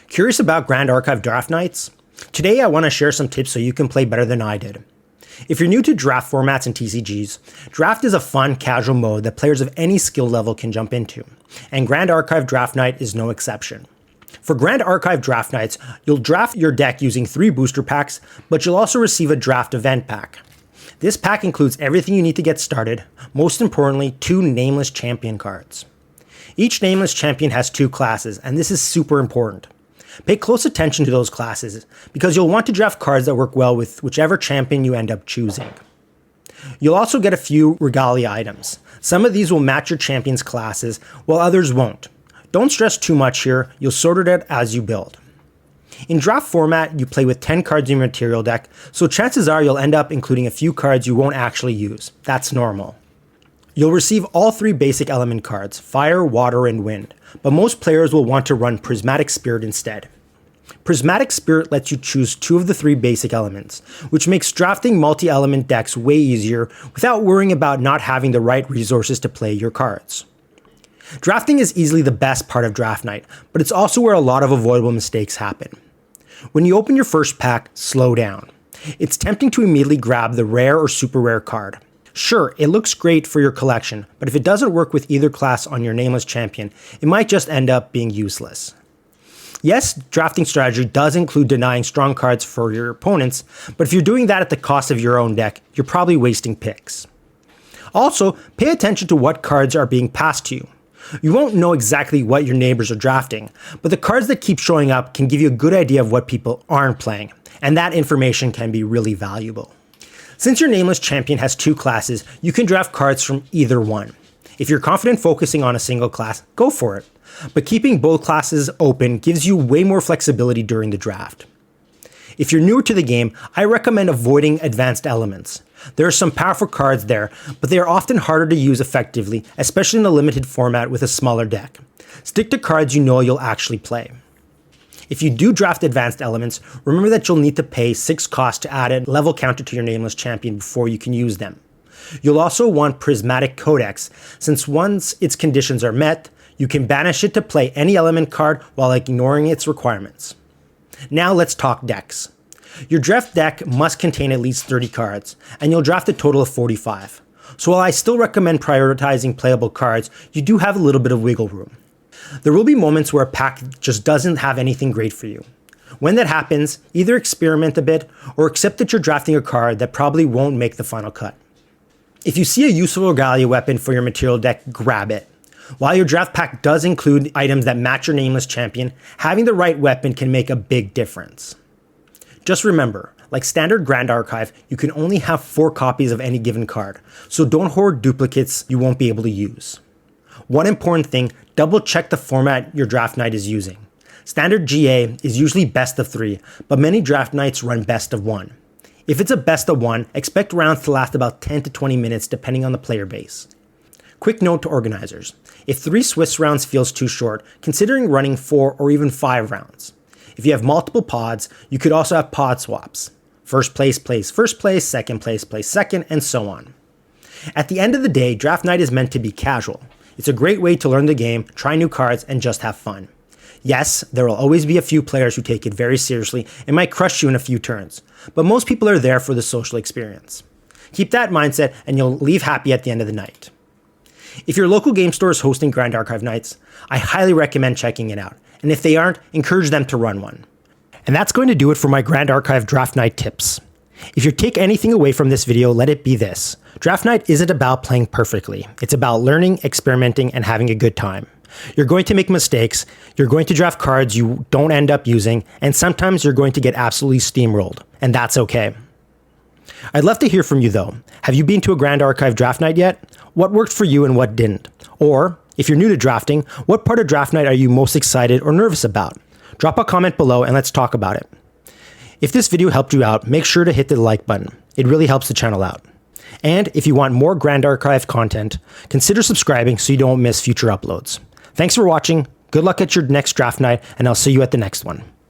Curious about Grand Archive draft nights? Today I want to share some tips so you can play better than I did. If you're new to draft formats and TCGs, draft is a fun, casual mode that players of any skill level can jump into, and Grand Archive Draft Night is no exception. For Grand Archive Draft Nights, you'll draft your deck using 3 booster packs, but you'll also receive a draft event pack. This pack includes everything you need to get started, most importantly, 2 Nameless Champion cards. Each Nameless Champion has 2 classes, and this is super important. Pay close attention to those classes, because you'll want to draft cards that work well with whichever champion you end up choosing. You'll also get a few regalia items. Some of these will match your champion's classes, while others won't. Don't stress too much here, you'll sort it out as you build. In draft format, you play with 10 cards in your material deck, so chances are you'll end up including a few cards you won't actually use. That's normal. You'll receive all 3 basic element cards, fire, water, and wind, but most players will want to run Prismatic Spirit instead. Prismatic Spirit lets you choose 2 of the 3 basic elements, which makes drafting multi-element decks way easier without worrying about not having the right resources to play your cards. Drafting is easily the best part of draft night, but it's also where a lot of avoidable mistakes happen. When you open your first pack, slow down. It's tempting to immediately grab the rare or super rare card. Sure, it looks great for your collection, but if it doesn't work with either class on your Nameless Champion, it might just end up being useless. Yes, drafting strategy does include denying strong cards for your opponents, but if you're doing that at the cost of your own deck, you're probably wasting picks. Also, pay attention to what cards are being passed to you. You won't know exactly what your neighbors are drafting, but the cards that keep showing up can give you a good idea of what people aren't playing, and that information can be really valuable. Since your Nameless Champion has 2 classes, you can draft cards from either one. If you're confident focusing on a single class, go for it. But keeping both classes open gives you way more flexibility during the draft. If you're newer to the game, I recommend avoiding advanced elements. There are some powerful cards there, but they are often harder to use effectively, especially in a limited format with a smaller deck. Stick to cards you know you'll actually play. If you do draft advanced elements, remember that you'll need to pay 6 cost to add a level counter to your Nameless Champion before you can use them. You'll also want Prismatic Codex, since once its conditions are met, you can banish it to play any element card while ignoring its requirements. Now let's talk decks. Your draft deck must contain at least 30 cards, and you'll draft a total of 45. So while I still recommend prioritizing playable cards, you do have a little bit of wiggle room. There will be moments where a pack just doesn't have anything great for you. When that happens, either experiment a bit or accept that you're drafting a card that probably won't make the final cut. If you see a useful regalia weapon for your material deck, grab it. While your draft pack does include items that match your Nameless Champion, having the right weapon can make a big difference. Just remember, like standard Grand Archive, you can only have 4 copies of any given card, so don't hoard duplicates you won't be able to use. One important thing, double check the format your draft night is using. Standard GA is usually best of 3, but many draft nights run best of 1. If it's a best of 1, expect rounds to last about 10 to 20 minutes depending on the player base. Quick note to organizers, if 3 Swiss rounds feels too short, considering running 4 or even 5 rounds. If you have multiple pods, you could also have pod swaps. First place plays first place, second place plays second, and so on. At the end of the day, draft night is meant to be casual. It's a great way to learn the game, try new cards, and just have fun. Yes, there will always be a few players who take it very seriously and might crush you in a few turns, but most people are there for the social experience. Keep that mindset and you'll leave happy at the end of the night. If your local game store is hosting Grand Archive nights, I highly recommend checking it out, and if they aren't, encourage them to run one. And that's going to do it for my Grand Archive Draft Night tips. If you take anything away from this video, let it be this. Draft night isn't about playing perfectly. It's about learning, experimenting, and having a good time. You're going to make mistakes, you're going to draft cards you don't end up using, and sometimes you're going to get absolutely steamrolled, and that's okay. I'd love to hear from you though. Have you been to a Grand Archive Draft Night yet? What worked for you and what didn't? Or, if you're new to drafting, what part of draft night are you most excited or nervous about? Drop a comment below and let's talk about it. If this video helped you out, make sure to hit the like button. It really helps the channel out. And if you want more Grand Archive content, consider subscribing so you don't miss future uploads. Thanks for watching, good luck at your next draft night, and I'll see you at the next one.